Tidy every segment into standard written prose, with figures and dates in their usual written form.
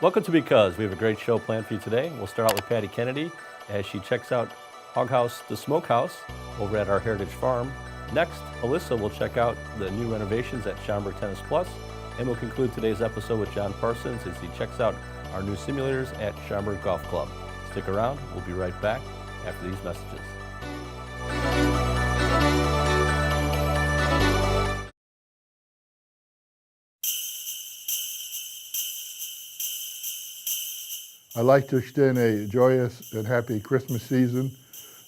Welcome to BCUZ. We have a great show planned for you today. We'll start out with Patty Kennedy as she checks out Hog House, the smokehouse, over at our Heritage Farm. Next, Alyssa will check out the new renovations at Schaumburg Tennis Plus, and we'll conclude today's episode with Jon Parsons as he checks out our new simulators at Schaumburg Golf Club. Stick around. We'll be right back after these messages. I'd like to extend a joyous and happy Christmas season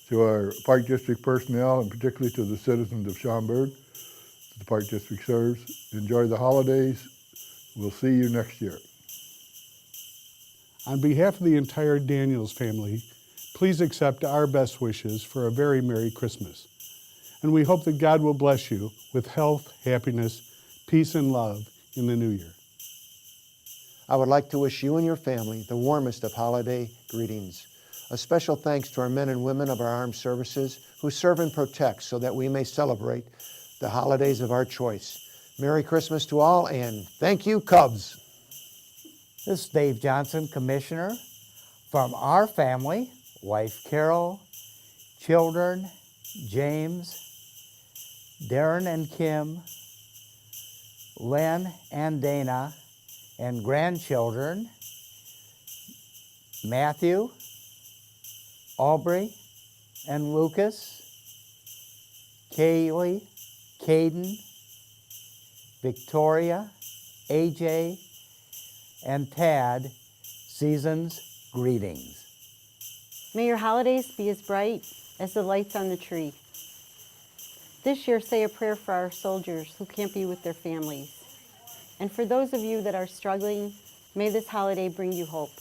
to our Park District personnel and particularly to the citizens of Schaumburg that the Park District serves. Enjoy the holidays. We'll see you next year. On behalf of the entire Daniels family, please accept our best wishes for a very Merry Christmas. And we hope that God will bless you with health, happiness, peace, and love in the new year. I would like to wish you and your family the warmest of holiday greetings. A special thanks to our men and women of our armed services who serve and protect so that we may celebrate the holidays of our choice. Merry Christmas to all, and thank you, Cubs. This is Dave Johnson, Commissioner. From our family, wife Carol, children James, Darren and Kim, Len and Dana, and grandchildren Matthew, Aubrey, and Lucas, Kaylee, Caden, Victoria, AJ, and Tad, season's greetings. May your holidays be as bright as the lights on the tree. This year, say a prayer for our soldiers who can't be with their families. And for those of you that are struggling, may this holiday bring you hope.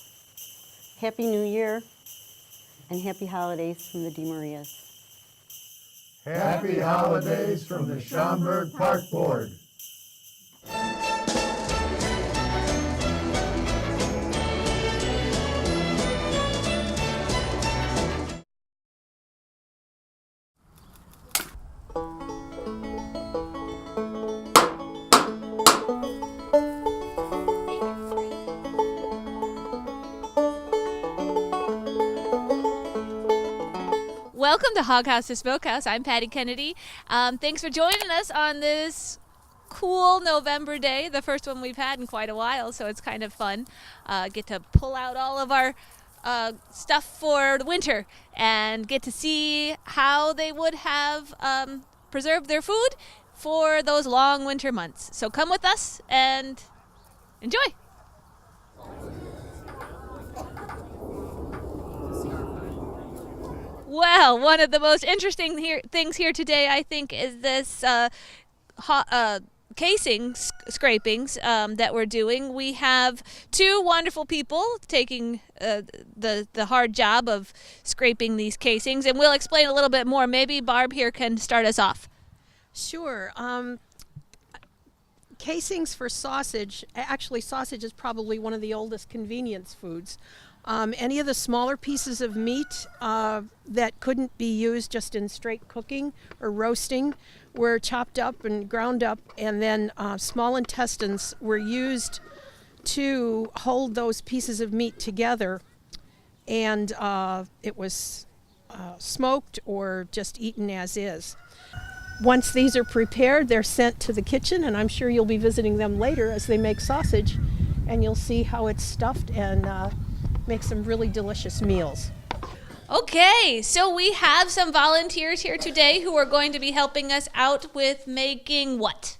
Happy New Year and happy holidays from the DeMarias. Happy holidays from the Schaumburg Park Board. Welcome to Hog House, the Smokehouse. I'm Patty Kennedy. Thanks for joining us on this cool November day, the first one we've had in quite a while, so it's kind of fun. Get to pull out all of our stuff for the winter and get to see how they would have preserved their food for those long winter months. So come with us and enjoy. Well, one of the most interesting things here today, I think, is this casing scrapings that we're doing. We have two wonderful people taking the hard job of scraping these casings, and we'll explain a little bit more. Maybe Barb here can start us off. Sure. Casings for sausage, actually sausage is probably one of the oldest convenience foods. Any of the smaller pieces of meat that couldn't be used just in straight cooking or roasting were chopped up and ground up, and then small intestines were used to hold those pieces of meat together, and it was smoked or just eaten as is. Once these are prepared, they're sent to the kitchen, and I'm sure you'll be visiting them later as they make sausage, and you'll see how it's stuffed and make some really delicious meals. Okay, so we have some volunteers here today who are going to be helping us out with making what?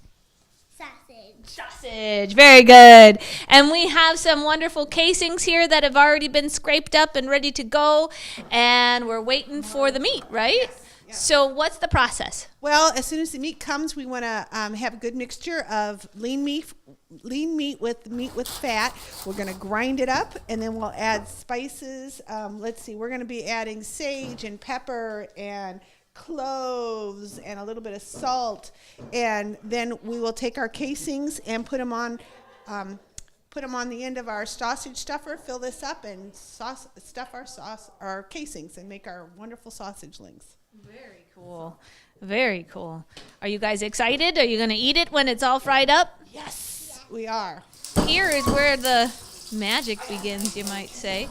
Sausage, very good. And we have some wonderful casings here that have already been scraped up and ready to go, and we're waiting for the meat, right? Yes. Yeah. So what's the process? Well, as soon as the meat comes, we want to have a good mixture of lean meat with fat. We're going to grind it up, and then we'll add spices. Let's see, we're going to be adding sage and pepper and cloves and a little bit of salt, and then we will take our casings and put them on the end of our sausage stuffer, fill this up, and stuff our casings and make our wonderful sausage links. Very cool. Very cool. Are you guys excited? Are you going to eat it when it's all fried up? Yes, we are. Here is where the magic begins, you might say.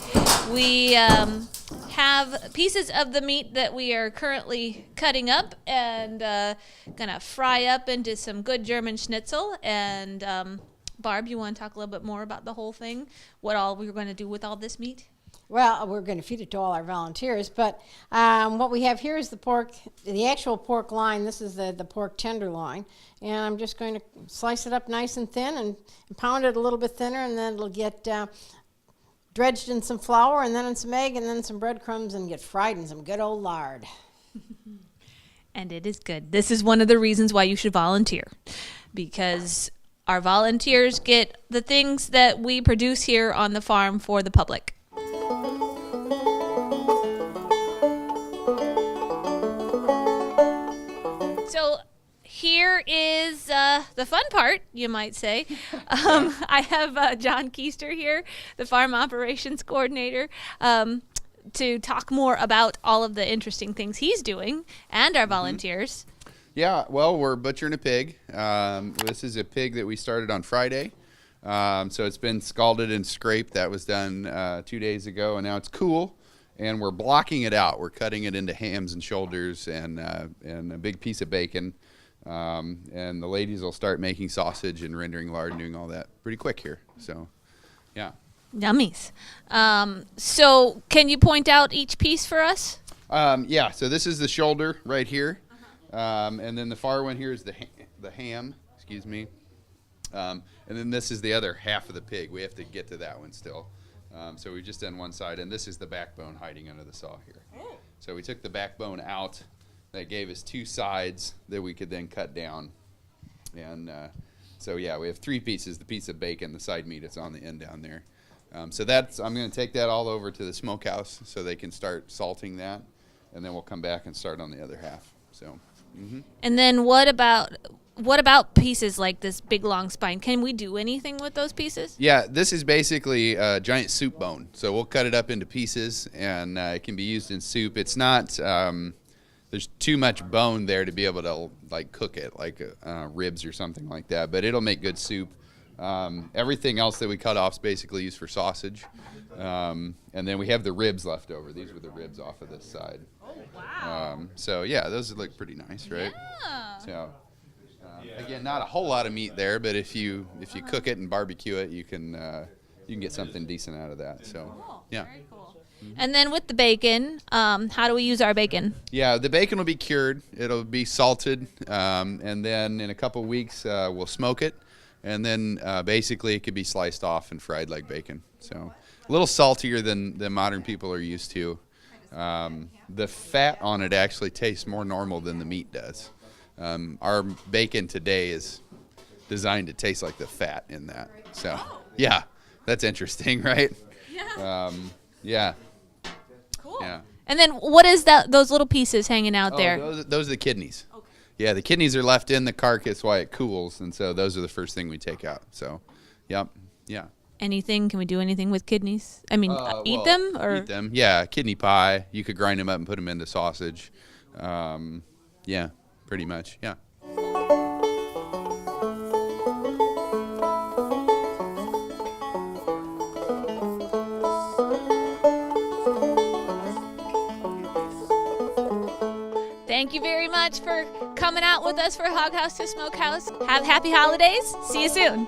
We have pieces of the meat that we are currently cutting up and gonna fry up into some good German schnitzel. And Barb, you want to talk a little bit more about the whole thing? What all we're going to do with all this meat? Well, we're going to feed it to all our volunteers, but what we have here is the pork, the actual pork loin. This is the pork tenderloin, and I'm just going to slice it up nice and thin and pound it a little bit thinner, and then it'll get dredged in some flour and then in some egg and then some breadcrumbs and get fried in some good old lard. And it is good. This is one of the reasons why you should volunteer, because our volunteers get the things that we produce here on the farm for the public. So here is the fun part, you might say. I have Jon Kuester here, the farm operations coordinator, to talk more about all of the interesting things he's doing and our volunteers. Yeah, well, we're butchering a pig. This is a pig that we started on Friday. So it's been scalded and scraped. That was done 2 days ago, and now it's cool. And we're blocking it out. We're cutting it into hams and shoulders and a big piece of bacon. And the ladies will start making sausage and rendering lard and doing all that pretty quick here. So, yeah. Yummies. So can you point out each piece for us? Yeah, so this is the shoulder right here. And then the far one here is the ham, excuse me. And then this is the other half of the pig. We have to get to that one still. So we've just done one side, and this is the backbone hiding under the saw here. Oh. So we took the backbone out. That gave us two sides that we could then cut down. And so, yeah, we have three pieces, the piece of bacon, the side meat that's on the end down there. So that's, I'm going to take that all over to the smokehouse so they can start salting that, and then we'll come back and start on the other half. So. And then what about pieces like this big long spine? Can we do anything with those pieces? Yeah, this is basically a giant soup bone. So we'll cut it up into pieces, and it can be used in soup. It's not, there's too much bone there to be able to like cook it, like ribs or something like that. But it'll make good soup. Everything else that we cut off is basically used for sausage. And then we have the ribs left over. These were the ribs off of this side. Oh, wow. So, yeah, those look pretty nice, right? Yeah. So, again, not a whole lot of meat there, but if you cook it and barbecue it, you can get something decent out of that. So, cool. Yeah. Very cool. And then with the bacon, how do we use our bacon? Yeah, the bacon will be cured. It'll be salted, and then in a couple weeks we'll smoke it, and then basically it could be sliced off and fried like bacon. So a little saltier than modern people are used to. The fat on it actually tastes more normal than the meat does. Our bacon today is designed to taste like the fat in that. So, yeah, that's interesting, right? Yeah. Yeah. Cool. Yeah. And then what is that? Those little pieces hanging out there? Those are the kidneys. Okay. Yeah, the kidneys are left in the carcass while it cools, and so those are the first thing we take out. So, yep, yeah. Anything? Can we do anything with kidneys? I mean, eat them or eat them? Yeah, kidney pie. You could grind them up and put them into sausage. Yeah, pretty much. Yeah. Thank you very much for coming out with us for Hog House to Smokehouse. Have happy holidays. See you soon.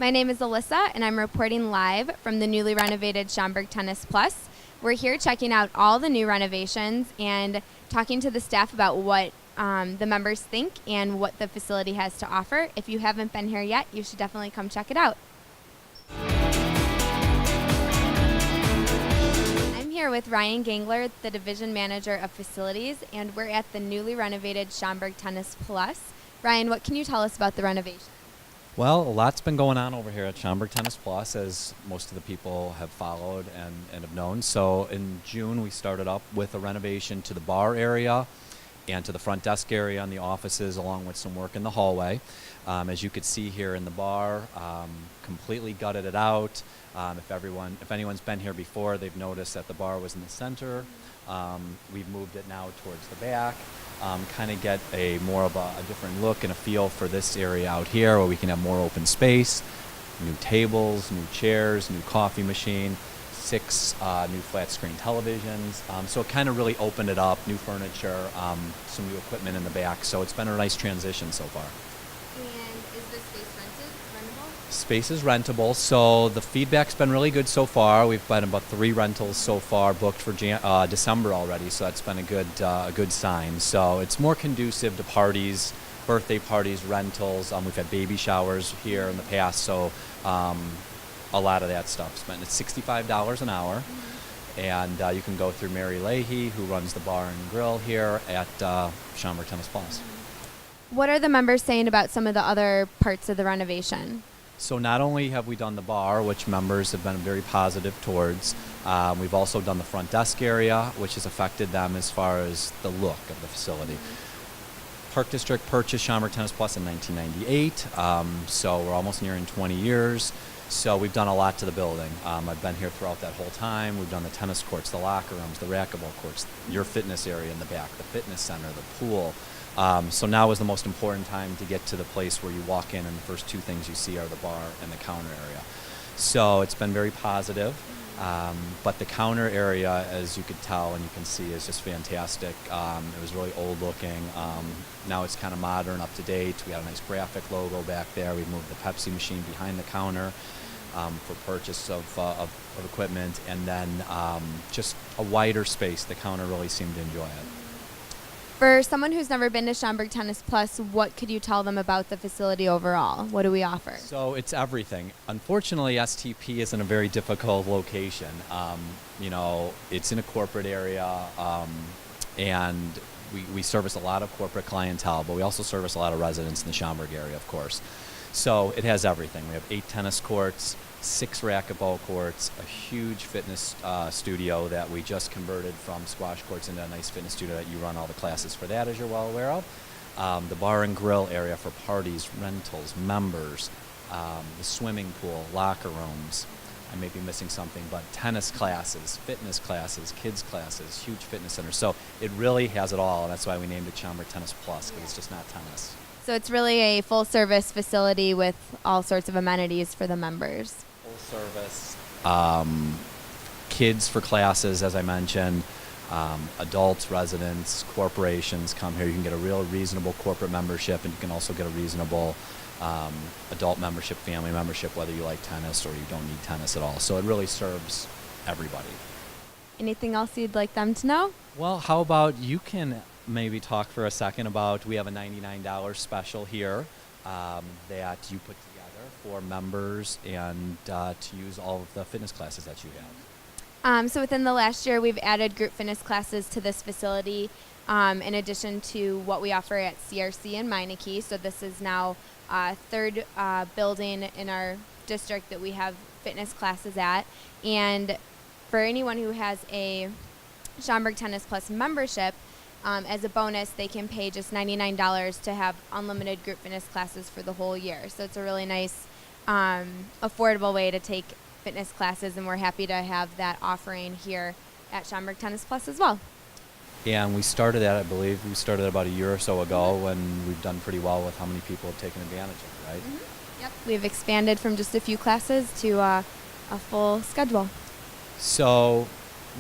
My name is Alyssa, and I'm reporting live from the newly renovated Schaumburg Tennis Plus. We're here checking out all the new renovations and talking to the staff about what the members think and what the facility has to offer. If you haven't been here yet, you should definitely come check it out. I'm here with Ryan Gangler, the Division Manager of Facilities, and we're at the newly renovated Schaumburg Tennis Plus. Ryan, what can you tell us about the renovation? Well, a lot's been going on over here at Schaumburg Tennis Plus, as most of the people have followed and have known. So in June, we started up with a renovation to the bar area and to the front desk area and the offices, along with some work in the hallway. As you could see here in the bar, completely gutted it out. If anyone's been here before, they've noticed that the bar was in the center. We've moved it now towards the back. Kind of get a more of a different look and a feel for this area out here, where we can have more open space, new tables, new chairs, new coffee machine, 6 new flat screen televisions. So it kind of really opened it up, new furniture, some new equipment in the back. So it's been a nice transition so far. And is this space rentable? Space is rentable, so the feedback's been really good so far. We've had about 3 rentals so far booked for December already, so that's been a good sign. So it's more conducive to parties, birthday parties, rentals. We've had baby showers here in the past, so a lot of that stuff. It's $65 an hour, and you can go through Mary Leahy, who runs the bar and grill here at Schaumburg Tennis Plus. What are the members saying about some of the other parts of the renovation? So not only have we done the bar, which members have been very positive towards, we've also done the front desk area, which has affected them as far as the look of the facility. Park District purchased Schaumburg Tennis Plus in 1998, so we're almost nearing 20 years. So we've done a lot to the building. I've been here throughout that whole time. We've done the tennis courts, the locker rooms, the racquetball courts, your fitness area in the back, the fitness center, the pool. So now is the most important time to get to the place where you walk in and the first 2 things you see are the bar and the counter area. So it's been very positive, but the counter area, as you could tell and you can see, is just fantastic. It was really old looking. Now it's kind of modern, up to date. We got a nice graphic logo back there. We've moved the Pepsi machine behind the counter for purchase of equipment, and then just a wider space. The counter really seemed to enjoy it. For someone who's never been to Schaumburg Tennis Plus, what could you tell them about the facility overall? What do we offer? So it's everything. Unfortunately, STP is in a very difficult location. It's in a corporate area, and we service a lot of corporate clientele, but we also service a lot of residents in the Schaumburg area, of course. So it has everything. We have 8 tennis courts, 6 racquetball courts, a huge fitness studio that we just converted from squash courts into a nice fitness studio that you run all the classes for that, as you're well aware of. The bar and grill area for parties, rentals, members, the swimming pool, locker rooms. I may be missing something, but tennis classes, fitness classes, kids classes, huge fitness center. So it really has it all, and that's why we named it Schaumburg Tennis Plus, because it's just not tennis. So it's really a full-service facility with all sorts of amenities for the members. Full service, kids for classes, as I mentioned, adults, residents, corporations come here. You can get a real reasonable corporate membership, and you can also get a reasonable adult membership, family membership, whether you like tennis or you don't need tennis at all. So it really serves everybody. Anything else you'd like them to know? Well, how about you can maybe talk for a second about, we have a $99 special here that you put together for members and to use all of the fitness classes that you have. So within the last year, we've added group fitness classes to this facility in addition to what we offer at CRC and Meineke. So this is now third building in our district that we have fitness classes at. And for anyone who has a Schaumburg Tennis Plus membership, as a bonus, they can pay just $99 to have unlimited group fitness classes for the whole year. So it's a really nice, affordable way to take fitness classes, and we're happy to have that offering here at Schaumburg Tennis Plus as well. And we started that, I believe, about a year or so ago, when we've done pretty well with how many people have taken advantage of it, right? Mm-hmm. Yep. We've expanded from just a few classes to a full schedule. So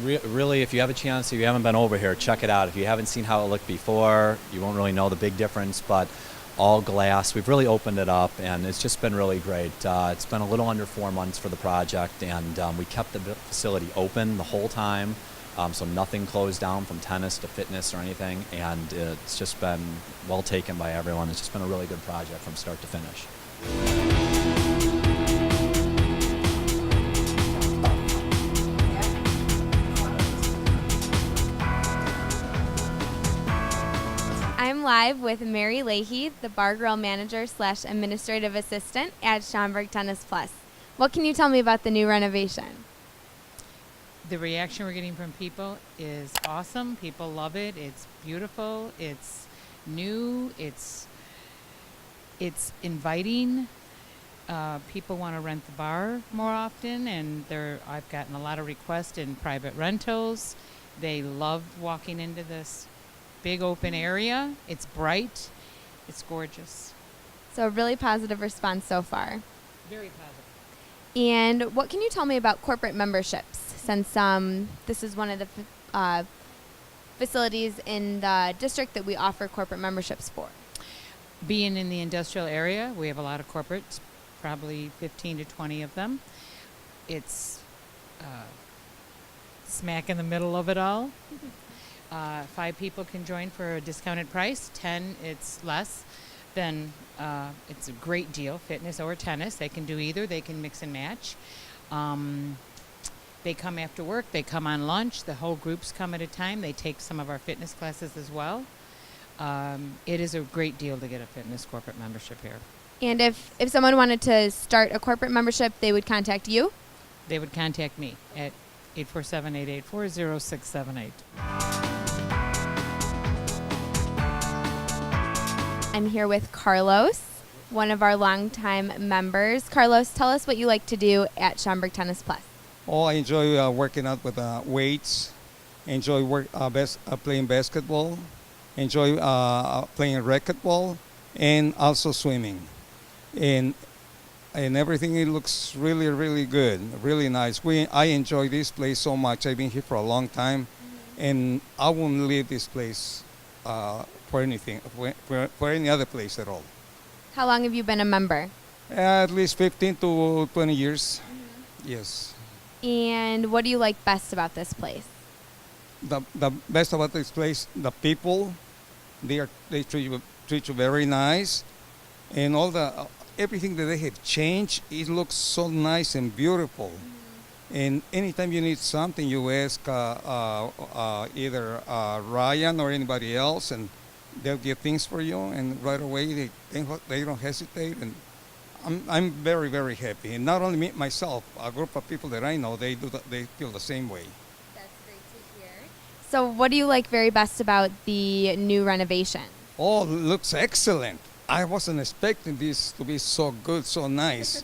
really, if you have a chance, if you haven't been over here, check it out. If you haven't seen how it looked before, you won't really know the big difference, but all glass. We've really opened it up, and it's just been really great. It's been a little under 4 months for the project, and we kept the facility open the whole time, so nothing closed down from tennis to fitness or anything, and it's just been well taken by everyone. It's just been a really good project from start to finish. I'm live with Mary Leahy, the bar girl manager / administrative assistant at Schaumburg Tennis Plus. What can you tell me about the new renovation? The reaction we're getting from people is awesome. People love it. It's beautiful. It's new. It's inviting. People want to rent the bar more often, and I've gotten a lot of requests in private rentals. They love walking into this big open area. It's bright. It's gorgeous. So a really positive response so far. Very positive. And what can you tell me about corporate memberships, since this is one of the facilities in the district that we offer corporate memberships for? Being in the industrial area, we have a lot of corporates, probably 15 to 20 of them. It's smack in the middle of it all. 5 people can join for a discounted price. 10, it's less. Then it's a great deal, fitness or tennis. They can do either. They can mix and match. They come after work. They come on lunch. The whole groups come at a time. They take some of our fitness classes as well. It is a great deal to get a fitness corporate membership here. And if someone wanted to start a corporate membership, they would contact you? They would contact me at 847-884-0678. I'm here with Carlos, one of our longtime members. Carlos, tell us what you like to do at Schaumburg Tennis Plus. Oh, I enjoy working out with weights, enjoy playing basketball, enjoy playing racquetball, and also swimming. And everything, it looks really, really good, really nice. I enjoy this place so much. I've been here for a long time, and I won't leave this place for anything, for any other place at all. How long have you been a member? At least 15 to 20 years, yes. And what do you like best about this place? The best about this place, the people, they treat you very nice, and everything that they have changed, it looks so nice and beautiful. And anytime you need something, you ask either Ryan or anybody else, and they'll get things for you, and right away they don't hesitate. And I'm very, very happy. And not only me, myself, a group of people that I know, they feel the same way. That's great to hear. So what do you like very best about the new renovation? Oh, it looks excellent. I wasn't expecting this to be so good, so nice.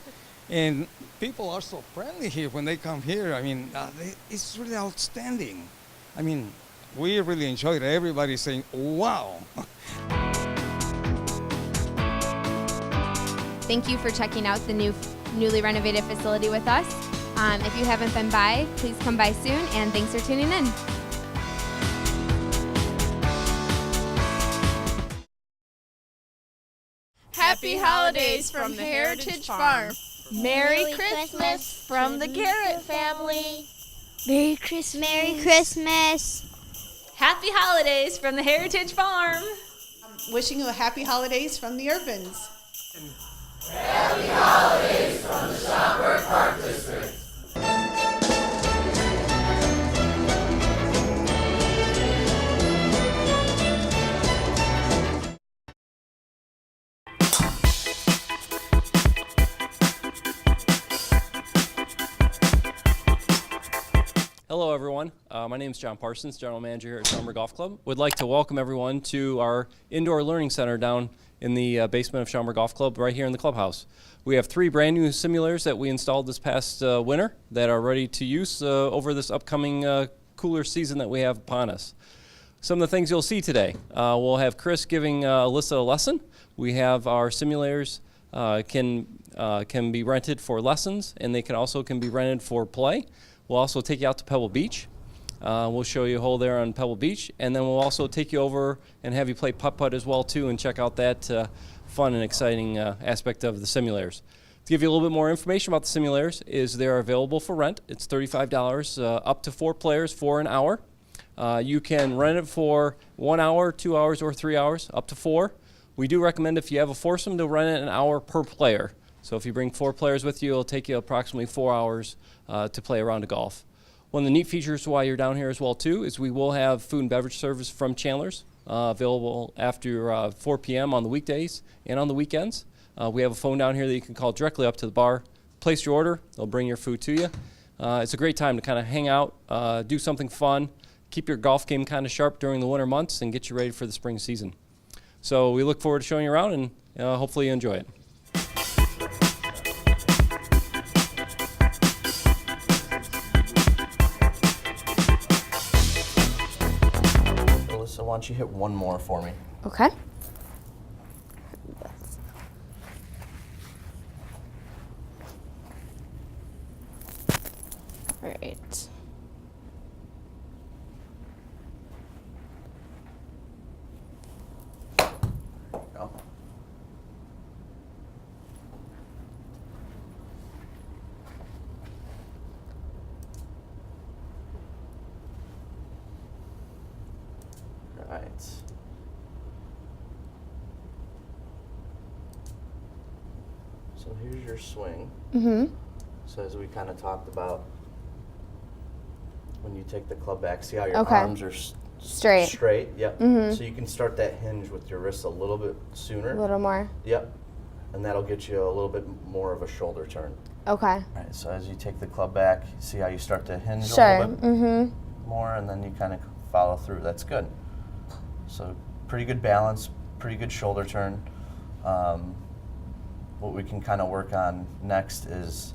And people are so friendly here when they come here. I mean, it's really outstanding. I mean, we really enjoyed it. Everybody's saying, wow. Thank you for checking out the newly renovated facility with us. If you haven't been by, please come by soon, and thanks for tuning in. Happy holidays from the Heritage Farm. Merry Christmas from the Garrett family. Merry Christmas. Merry Christmas. Happy holidays from the Heritage Farm. Wishing you a happy holidays from the Urbans. Happy holidays from the Schaumburg Park District. Hello everyone, my name is Jon Parsons, General Manager here at Schaumburg Golf Club. Would like to welcome everyone to our indoor learning center down in the basement of Schaumburg Golf Club right here in the clubhouse. We have 3 brand new simulators that we installed this past winter that are ready to use over this upcoming cooler season that we have upon us. Some of the things you'll see today, we'll have Chris giving Alyssa a lesson. We have our simulators can be rented for lessons, and they can be rented for play. We'll also take you out to Pebble Beach. We'll show you a hole there on Pebble Beach, and then we'll also take you over and have you play putt-putt as well too, and check out that fun and exciting aspect of the simulators. To give you a little bit more information about the simulators is they are available for rent. It's $35 up to 4 players for an hour. You can rent it for 1 hour, 2 hours, or 3 hours, up to 4. We do recommend if you have a foursome to rent it an hour per player. So if you bring 4 players with you, it'll take you approximately 4 hours to play a round of golf. One of the neat features while you're down here as well too is we will have food and beverage service from Chandler's available after 4 p.m. on the weekdays and on the weekends. We have a phone down here that you can call directly up to the bar, place your order, they'll bring your food to you. It's a great time to kind of hang out, do something fun, keep your golf game kind of sharp during the winter months, and get you ready for the spring season. So we look forward to showing you around, and hopefully you enjoy it. Alyssa, why don't you hit one more for me? Okay. All right. Go. Right. So here's your swing. Mm-hmm. So as we kind of talked about, when you take the club back, see how your Okay. arms are Straight. Straight, yep. Mhm. So you can start that hinge with your wrists a little bit sooner. A little more. Yep. And that'll get you a little bit more of a shoulder turn. Okay. All right, so as you take the club back, see how you start to hinge Sure. a little bit Mm-hmm. more, and then you kind of follow through. That's good. So pretty good balance, pretty good shoulder turn. What we can kind of work on next is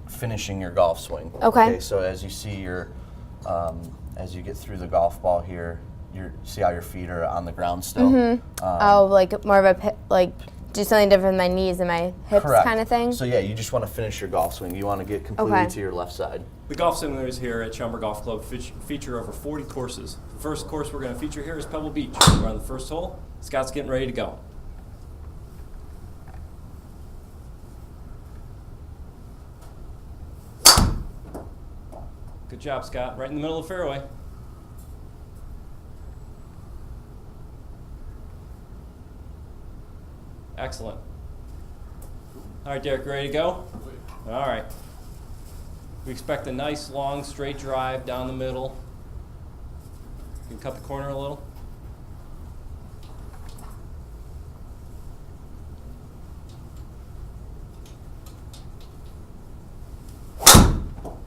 finishing your golf swing. Okay. So as you see your, as you get through the golf ball here, see how your feet are on the ground still. Mm-hmm. Like more of a do something different with my knees and my hips Correct. kind of thing. So yeah, you just want to finish your golf swing. You want to get completely Okay. to your left side. The golf simulators here at Schaumburg Golf Club feature over 40 courses. The first course we're going to feature here is Pebble Beach. We're on the first hole. Scott's getting ready to go. Good job, Scott. Right in the middle of the fairway. Excellent. All right, Derek, ready to go? All right. We expect a nice, long, straight drive down the middle. You can cut the corner a little.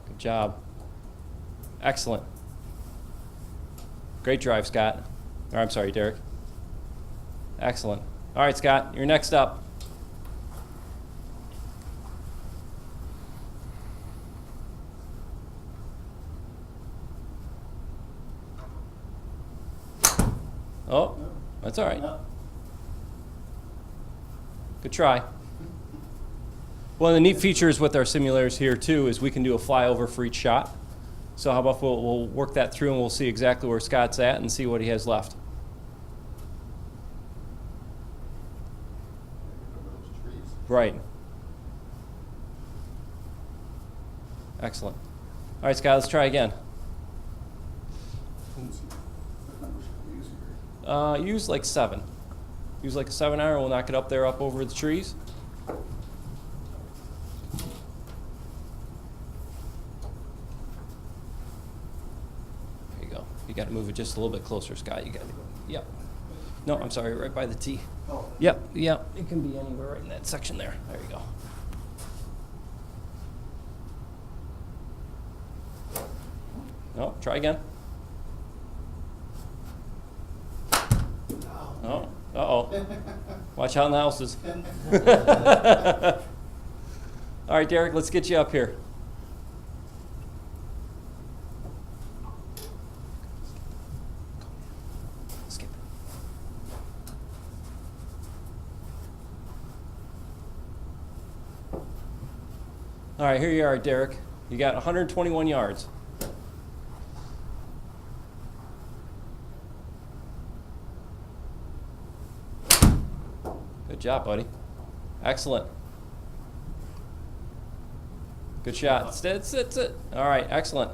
Good job. Excellent. Great drive, Scott. Or I'm sorry, Derek. Excellent. All right, Scott, you're next up. Oh, that's all right. Good try. One of the neat features with our simulators here too is we can do a flyover for each shot. So how about we'll work that through and we'll see exactly where Scott's at and see what he has left. Right. Excellent. All right, Scott, let's try again. Use like 7. Use like a 7-iron. We'll knock it up there, up over the trees. There you go. You got to move it just a little bit closer, Scott. You got to. Yep. No, I'm sorry. Right by the tee. Oh. Yep. Yep. It can be anywhere right in that section there. There you go. No, try again. Oh, uh-oh. Watch out in the houses. All right, Derek, let's get you up here. Skip. All right, here you are, Derek. You got 121 yards. Good job, buddy. Excellent. Good shot. That's it. All right, excellent.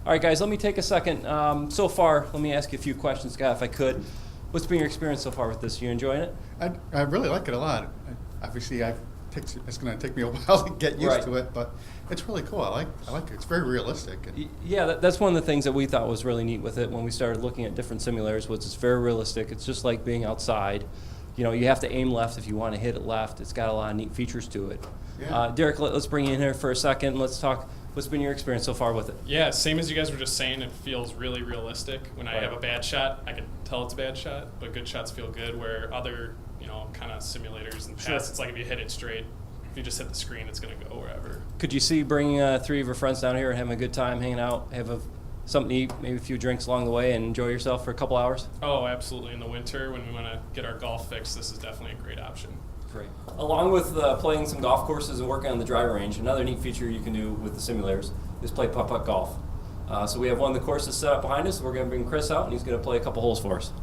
All right, guys, let me take a second. So far, let me ask you a few questions, Scott, if I could. What's been your experience so far with this? You enjoying it? I really like it a lot. Obviously, it's going to take me a while to get used to it, but it's really cool. I like it. It's very realistic. Yeah, that's one of the things that we thought was really neat with it when we started looking at different simulators. Was it's very realistic. It's just like being outside. You know, you have to aim left if you want to hit it left. It's got a lot of neat features to it. Yeah. Derek, let's bring you in here for a second. Let's talk. What's been your experience so far with it? Yeah, same as you guys were just saying, it feels really realistic. When I have a bad shot, I can tell it's a bad shot, but good shots feel good, where other, kind of simulators in the past, it's like if you hit it straight, if you just hit the screen, it's going to go wherever. Could you see bringing 3 of your friends down here and having a good time, hanging out, something to eat, maybe a few drinks along the way, and enjoy yourself for a couple hours? Oh, absolutely. In the winter, when we want to get our golf fix, this is definitely a great option. Great. Along with playing some golf courses and working on the driving range, another neat feature you can do with the simulators is play putt-putt golf. So we have one of the courses set up behind us. We're going to bring Chris out, and he's going to play a couple holes for us.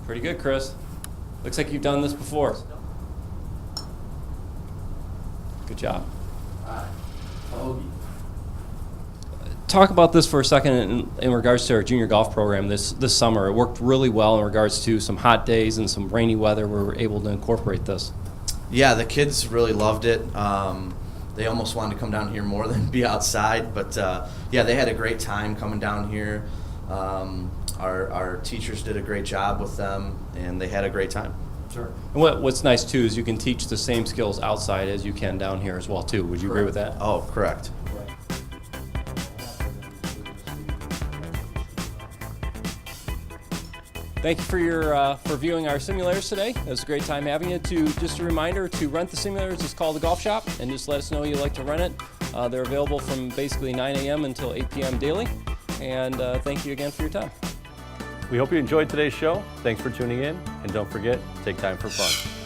Pretty good, Chris. Looks like you've done this before. Good job. Talk about this for a second in regards to our junior golf program this summer. It worked really well in regards to some hot days and some rainy weather. We were able to incorporate this. Yeah, the kids really loved it. They almost wanted to come down here more than be outside, but yeah, they had a great time coming down here. Our teachers did a great job with them, and they had a great time. Sure. And what's nice too is you can teach the same skills outside as you can down here as well too. Would you agree with that? Oh, correct. Thank you for viewing our simulators today. It was a great time having you. Just a reminder to rent the simulators. Just call the golf shop and just let us know you'd like to rent it. They're available from basically 9 a.m. until 8 p.m. daily. And thank you again for your time. We hope you enjoyed today's show. Thanks for tuning in. And don't forget, take time for fun.